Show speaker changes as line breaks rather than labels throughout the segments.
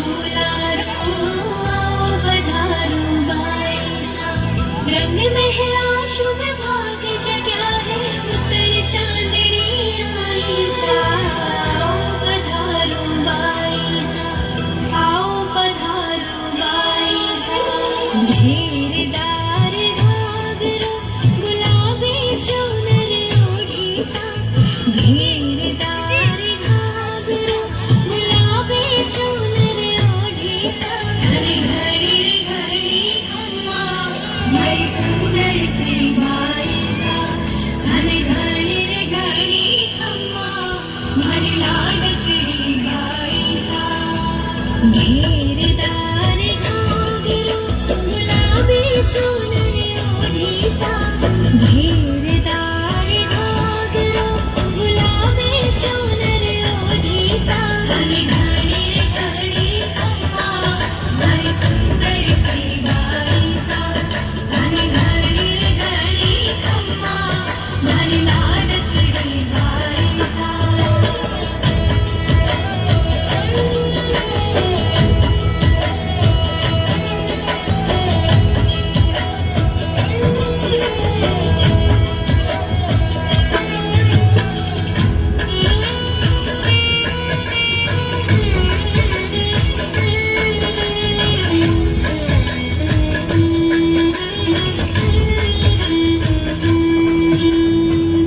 झूला रो पधारो बाईसा, रंग महला शुभ भाग जग्या है, उतर चांदनी आईसा। आओ पधारो बाईसा, आओ पधारो बाईसा। घेरदार घाघरो गुलाबी चुनर ओढ़ी सा, घेरदार घाघरो गुलाबी चुनर ओढ़ी सा। घड़ी घड़ी घड़ी खम्मा भरी सुंदर सी बाईसा, घड़ी घड़ी घड़ी खम्मा भरी लाडकड़ी बाईसा। घेरदार घाघरो गुलाबी चुनर ओढ़ी सा, घेरदार घाघरो गुलाबी चुनर ओढ़ी सा। घड़ी घड़ी घड़ी खम्मा भरी सुंदर सी बाईसा, घड़ी घड़ी घड़ी खम्मा भरी लाडकड़ी बाईसा।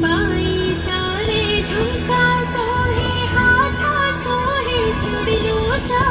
बाईसा रे झुमका सोहे, हाथा सोहे चूड़ियों सा।